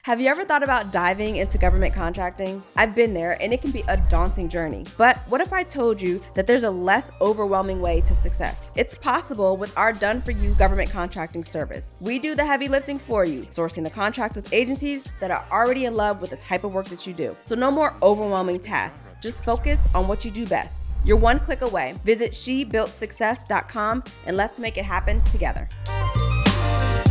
Have you ever thought about diving into government contracting? I've been there and it can be a daunting journey. But what if I told you that there's a less overwhelming way to success? It's possible with our done-for-you government contracting service. We do the heavy lifting for you, sourcing the contracts with agencies that are already in love with the type of work that you do. So no more overwhelming tasks. Just focus on what you do best. You're one click away. Visit shebuiltsuccess.com and let's make it happen together.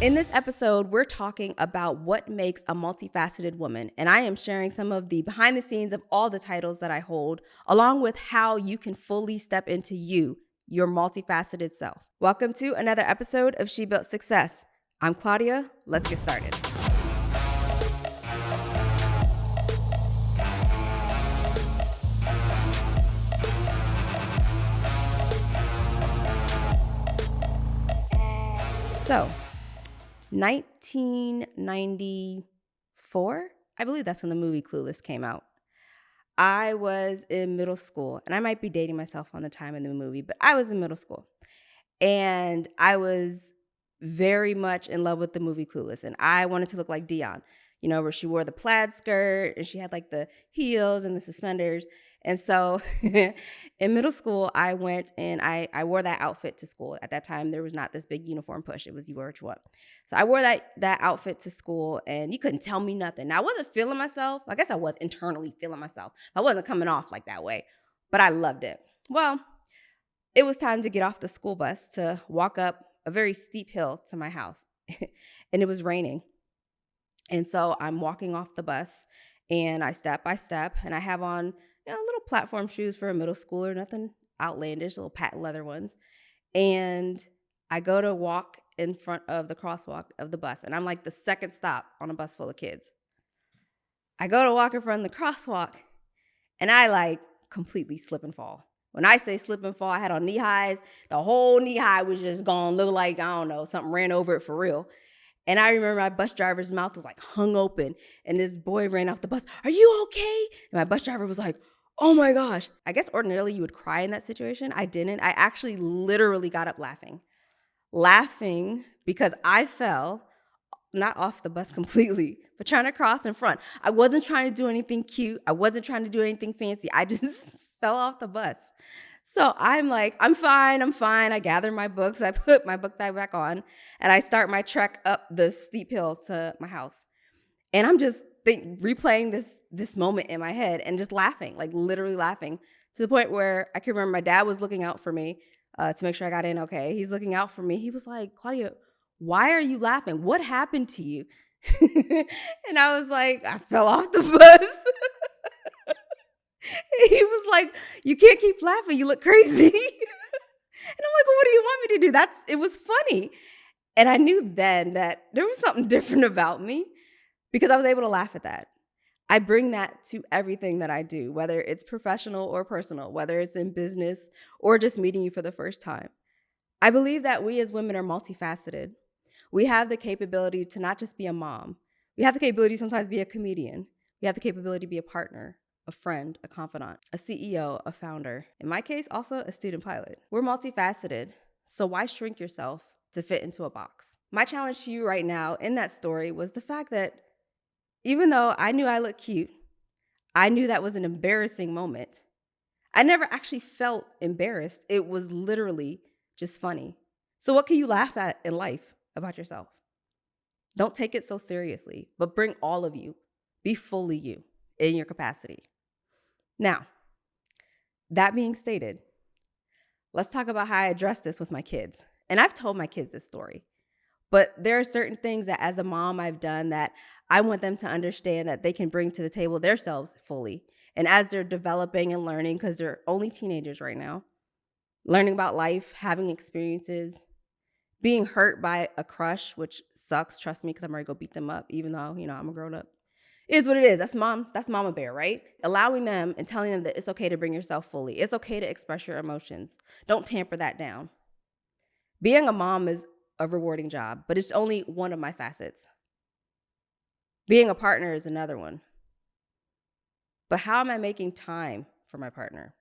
In this episode, we're talking about what makes a multifaceted woman, and I am sharing some of the behind the scenes of all the titles that I hold, along with how you can fully step into your multifaceted self. Welcome to another episode of She Built Success. I'm Claudia. Let's get started. So, 1994, I believe that's when the movie Clueless came out. I was in middle school, and I might be dating myself on the time in the movie, but I was in middle school. And I was very much in love with the movie Clueless, and I wanted to look like Dionne, where she wore the plaid skirt, and she had like the heels and the suspenders. And so in middle school, I went and I wore that outfit to school. At that time, there was not this big uniform push. It was you wear what you want. So I wore that outfit to school, and you couldn't tell me nothing. Now, I wasn't feeling myself. I guess I was internally feeling myself. I wasn't coming off like that way, but I loved it. Well, it was time to get off the school bus to walk up a very steep hill to my house, and it was raining. And so I'm walking off the bus, and I step by step, and I have on little platform shoes for a middle schooler, nothing outlandish, little patent leather ones. And I go to walk in front of the crosswalk of the bus, and I'm like the second stop on a bus full of kids. I go to walk in front of the crosswalk, and I like completely slip and fall. When I say slip and fall, I had on knee highs. The whole knee high was just gonna look like, I don't know, something ran over it for real. And I remember my bus driver's mouth was like hung open, and this boy ran off the bus. "Are you okay?" And my bus driver was like, "Oh my gosh." I guess ordinarily you would cry in that situation. I didn't. I actually literally got up laughing because I fell, not off the bus completely, but trying to cross in front. I wasn't trying to do anything cute. I wasn't trying to do anything fancy. I just fell off the bus. So I'm like, I'm fine. I gather my books. I put my book bag back on, and I start my trek up the steep hill to my house. And I'm just replaying this moment in my head and just laughing, like literally laughing, to the point where I can remember my dad was looking out for me to make sure I got in okay. He's looking out for me. He was like, "Claudia, why are you laughing? What happened to you?" And I was like, "I fell off the bus." He was like, "You can't keep laughing. You look crazy." And I'm like, "Well, what do you want me to do?" It was funny. And I knew then that there was something different about me because I was able to laugh at that. I bring that to everything that I do, whether it's professional or personal, whether it's in business or just meeting you for the first time. I believe that we as women are multifaceted. We have the capability to not just be a mom. We have the capability to sometimes be a comedian. We have the capability to be a partner, a friend, a confidant, a CEO, a founder. In my case, also a student pilot. We're multifaceted, so why shrink yourself to fit into a box? My challenge to you right now in that story was the fact that even though I knew I looked cute, I knew that was an embarrassing moment. I never actually felt embarrassed. It was literally just funny. So what can you laugh at in life about yourself? Don't take it so seriously, but bring all of you. Be fully you in your capacity. Now, that being stated, let's talk about how I address this with my kids. And I've told my kids this story, but there are certain things that as a mom I've done that I want them to understand that they can bring to the table themselves fully. And as they're developing and learning, because they're only teenagers right now, learning about life, having experiences, being hurt by a crush, which sucks, trust me, because I'm ready to go beat them up, even though, I'm a grown up. It is what it is. That's mama bear, right? Allowing them and telling them that it's okay to bring yourself fully. It's okay to express your emotions. Don't tamper that down. Being a mom is a rewarding job, but it's only one of my facets. Being a partner is another one. But how am I making time for my partner?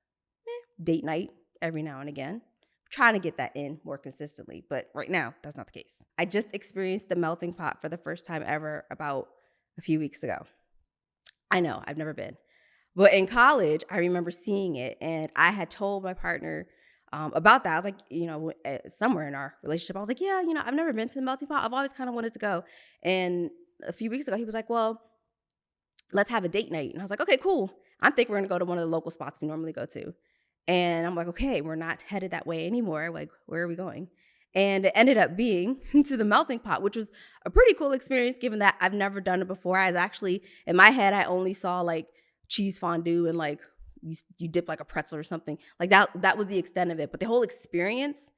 Date night every now and again. Trying to get that in more consistently, but right now, that's not the case. I just experienced the melting pot for the first time ever about a few weeks ago. I know, I've never been. But in college, I remember seeing it, and I had told my partner about that. I was like, somewhere in our relationship, I was like, yeah, I've never been to the melting pot. I've always kind of wanted to go. And a few weeks ago, he was like, well, let's have a date night. And I was like, okay, cool. I think we're going to go to one of the local spots we normally go to. And I'm like, okay, we're not headed that way anymore. Like, where are we going? And it ended up being to the melting pot, which was a pretty cool experience given that I've never done it before. I was actually, in my head, I only saw like cheese fondue and like you dip like a pretzel or something. Like that was the extent of it. But the whole experience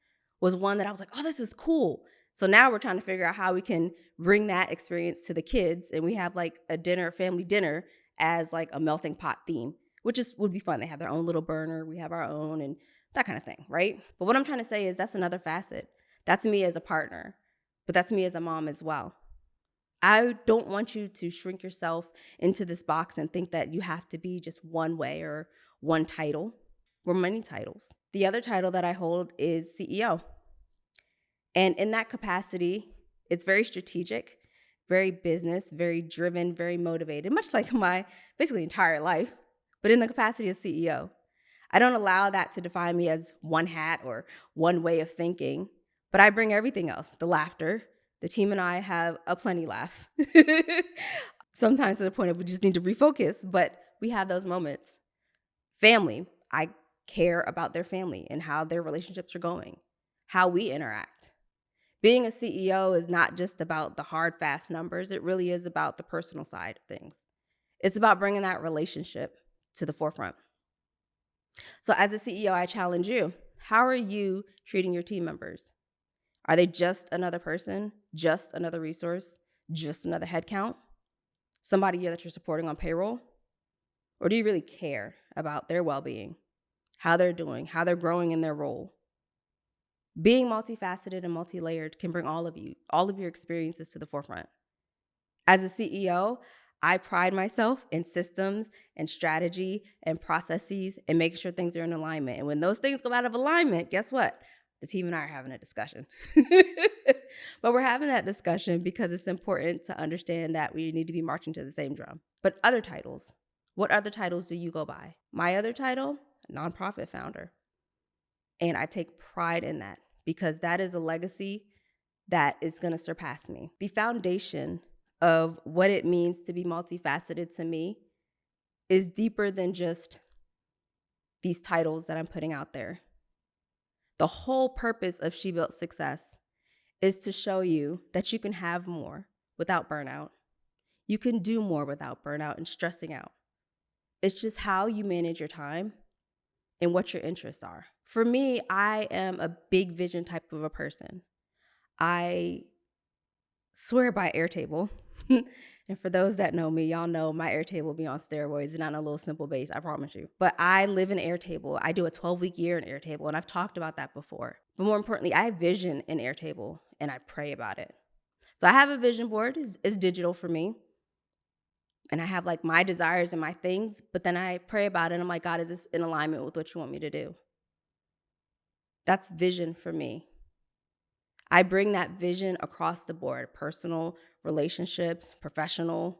was one that I was like, oh, this is cool. So now we're trying to figure out how we can bring that experience to the kids. And we have like a family dinner as like a melting pot theme, which would be fun. They have their own little burner. We have our own and that kind of thing, right? But what I'm trying to say is that's another facet. That's me as a partner, but that's me as a mom as well. I don't want you to shrink yourself into this box and think that you have to be just one way or one title. We're many titles. The other title that I hold is CEO. And in that capacity, it's very strategic, very business, very driven, very motivated, much like my basically entire life, but in the capacity of CEO. I don't allow that to define me as one hat or one way of thinking, but I bring everything else, the laughter. The team and I have a plenty laugh. Sometimes to the point of we just need to refocus, but we have those moments. Family, I care about their family and how their relationships are going, how we interact. Being a CEO is not just about the hard, fast numbers. It really is about the personal side of things. It's about bringing that relationship to the forefront. So as a CEO, I challenge you. How are you treating your team members? Are they just another person, just another resource, just another headcount? Somebody that you're supporting on payroll? Or do you really care about their well-being, how they're doing, how they're growing in their role? Being multifaceted and multi-layered can bring all of your experiences to the forefront. As a CEO, I pride myself in systems and strategy and processes and making sure things are in alignment. And when those things go out of alignment, guess what? The team and I are having a discussion. But we're having that discussion because it's important to understand that we need to be marching to the same drum. But other titles, what other titles do you go by? My other title, nonprofit founder. And I take pride in that because that is a legacy that is going to surpass me. The foundation of what it means to be multifaceted to me is deeper than just these titles that I'm putting out there. The whole purpose of She Built Success is to show you that you can have more without burnout. You can do more without burnout and stressing out. It's just how you manage your time and what your interests are. For me, I am a big vision type of a person. I swear by Airtable. And for those that know me, y'all know my Airtable be on steroids and not a little simple base, I promise you. But I live in Airtable. I do a 12-week year in Airtable, and I've talked about that before. But more importantly, I have vision in Airtable, and I pray about it. So I have a vision board. It's digital for me. And I have like my desires and my things, but then I pray about it, and I'm like, God, is this in alignment with what you want me to do? That's vision for me. I bring that vision across the board, personal, relationships, professional,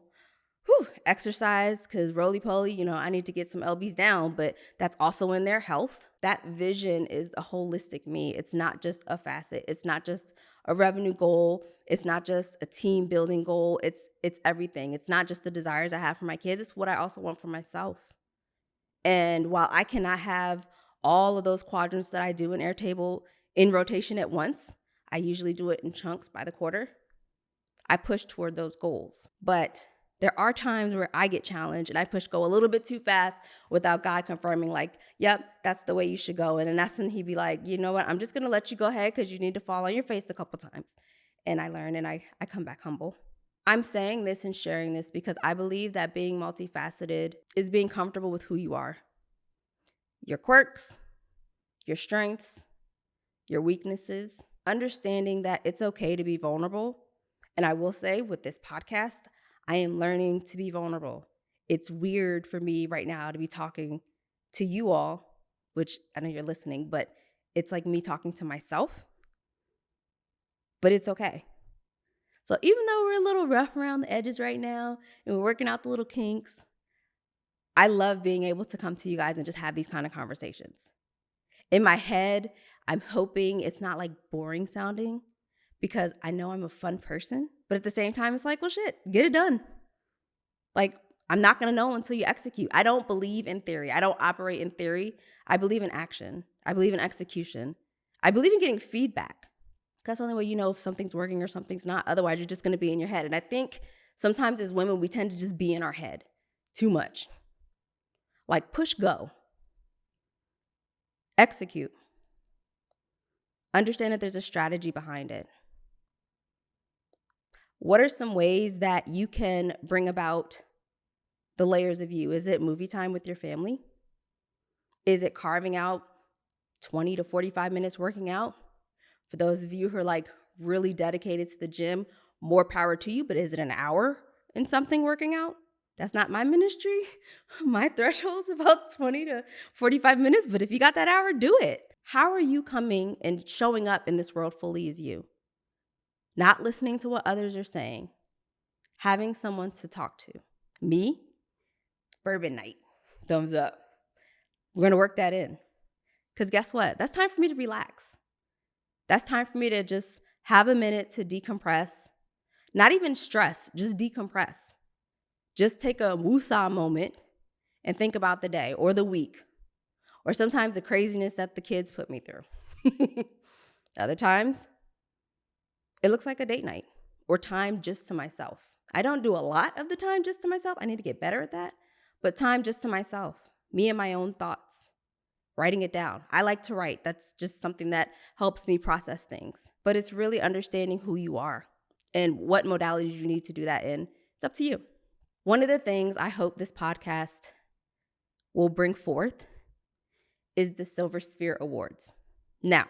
exercise, because roly-poly, I need to get some lbs down, but that's also in their health. That vision is a holistic me. It's not just a facet. It's not just a revenue goal. It's not just a team building goal. It's everything. It's not just the desires I have for my kids. It's what I also want for myself. And while I cannot have all of those quadrants that I do in Airtable in rotation at once, I usually do it in chunks by the quarter. I push toward those goals. But there are times where I get challenged and I go a little bit too fast without God confirming like, yep, that's the way you should go. And then that's when he'd be like, you know what, I'm just going to let you go ahead because you need to fall on your face a couple times. And I learn and I come back humble. I'm saying this and sharing this because I believe that being multifaceted is being comfortable with who you are. Your quirks, your strengths, your weaknesses, understanding that it's okay to be vulnerable. And I will say with this podcast, I am learning to be vulnerable. It's weird for me right now to be talking to you all, which I know you're listening, but it's like me talking to myself. But it's okay. So even though we're a little rough around the edges right now and we're working out the little kinks, I love being able to come to you guys and just have these kind of conversations. In my head, I'm hoping it's not like boring sounding because I know I'm a fun person, but at the same time, it's like, well, shit, get it done. Like, I'm not going to know until you execute. I don't believe in theory. I don't operate in theory. I believe in action. I believe in execution. I believe in getting feedback. That's the only way you know if something's working or something's not. Otherwise, you're just going to be in your head. And I think sometimes as women, we tend to just be in our head too much. Like, push go. Execute. Understand that there's a strategy behind it. What are some ways that you can bring about the layers of you? Is it movie time with your family? Is it carving out 20 to 45 minutes working out? For those of you who are like really dedicated to the gym, more power to you, but is it an hour in something working out? That's not my ministry. My threshold's about 20 to 45 minutes, but if you got that hour, do it. How are you coming and showing up in this world fully as you? Not listening to what others are saying, having someone to talk to. Me, bourbon night, thumbs up. We're going to work that in. Because guess what? That's time for me to relax. That's time for me to just have a minute to decompress. Not even stress, just decompress. Just take a woosah moment and think about the day or the week. Or sometimes the craziness that the kids put me through. Other times, it looks like a date night or time just to myself. I don't do a lot of the time just to myself. I need to get better at that. But time just to myself, me and my own thoughts, writing it down. I like to write. That's just something that helps me process things. But it's really understanding who you are and what modalities you need to do that in. It's up to you. One of the things I hope this podcast will bring forth is the Silver Sphere Awards. Now,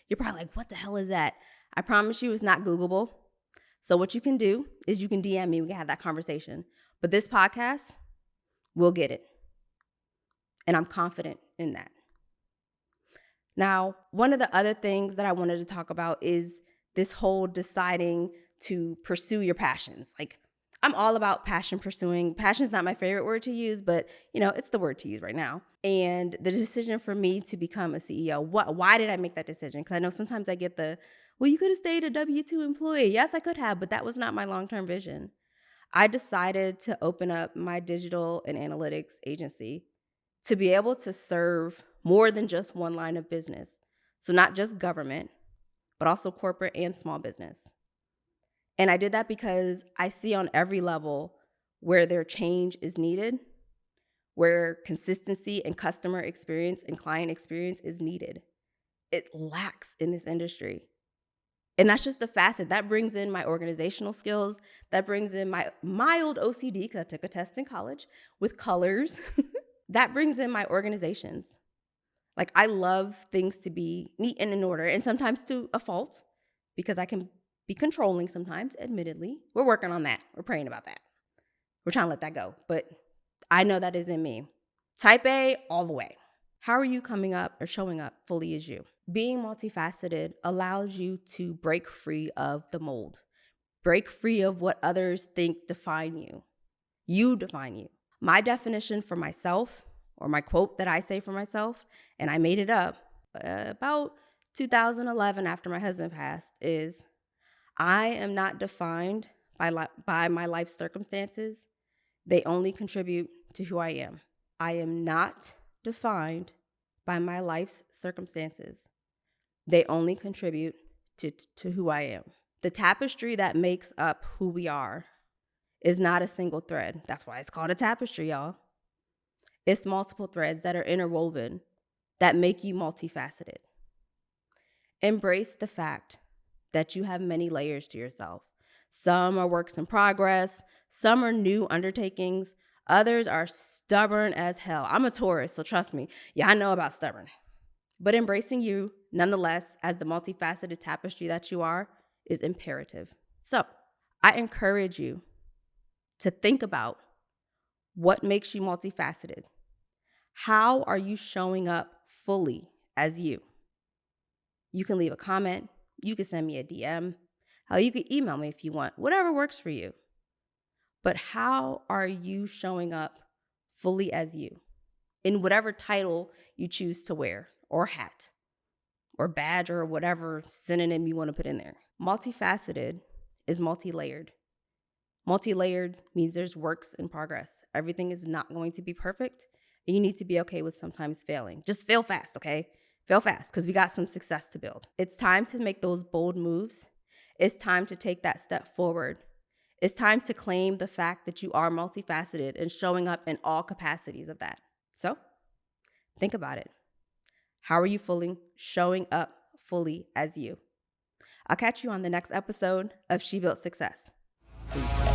you're probably like, what the hell is that? I promise you it's not Googleable. So what you can do is you can DM me. We can have that conversation. But this podcast will get it. And I'm confident in that. Now, one of the other things that I wanted to talk about is this whole deciding to pursue your passions. Like, I'm all about passion pursuing. Passion is not my favorite word to use, but it's the word to use right now. And the decision for me to become a CEO, why did I make that decision? Because I know sometimes I get well, you could have stayed a W-2 employee. Yes, I could have, but that was not my long-term vision. I decided to open up my digital and analytics agency to be able to serve more than just one line of business. So not just government, but also corporate and small business. And I did that because I see on every level where their change is needed, where consistency and customer experience and client experience is needed. It lacks in this industry. And that's just a facet. That brings in my organizational skills. That brings in my mild OCD, because I took a test in college with colors. That brings in my organizations. Like, I love things to be neat and in order, and sometimes to a fault, because I can be controlling sometimes, admittedly. We're working on that. We're praying about that. We're trying to let that go. But I know that is in me. Type A all the way. How are you coming up or showing up fully as you? Being multifaceted allows you to break free of the mold. Break free of what others think define you. You define you. My definition for myself, or my quote that I say for myself, and I made it up about 2011 after my husband passed, is I am not defined by my life circumstances. They only contribute to who I am. I am not defined by my life's circumstances. They only contribute to who I am. The tapestry that makes up who we are is not a single thread. That's why it's called a tapestry, y'all. It's multiple threads that are interwoven that make you multifaceted. Embrace the fact that you have many layers to yourself. Some are works in progress. Some are new undertakings. Others are stubborn as hell. I'm a Taurus, so trust me. Yeah, I know about stubborn. But embracing you, nonetheless, as the multifaceted tapestry that you are, is imperative. So I encourage you to think about what makes you multifaceted. How are you showing up fully as you? You can leave a comment. You can send me a DM. Hell, you could email me if you want, whatever works for you. But how are you showing up fully as you in whatever title you choose to wear, or hat, or badge, or whatever synonym you want to put in there? Multifaceted is multi-layered. Multi-layered means there's works in progress. Everything is not going to be perfect, and you need to be okay with sometimes failing. Just fail fast, okay? Fail fast, because we got some success to build. It's time to make those bold moves. It's time to take that step forward. It's time to claim the fact that you are multifaceted and showing up in all capacities of that. So, think about it. How are you showing up fully as you? I'll catch you on the next episode of She Built Success. Peace.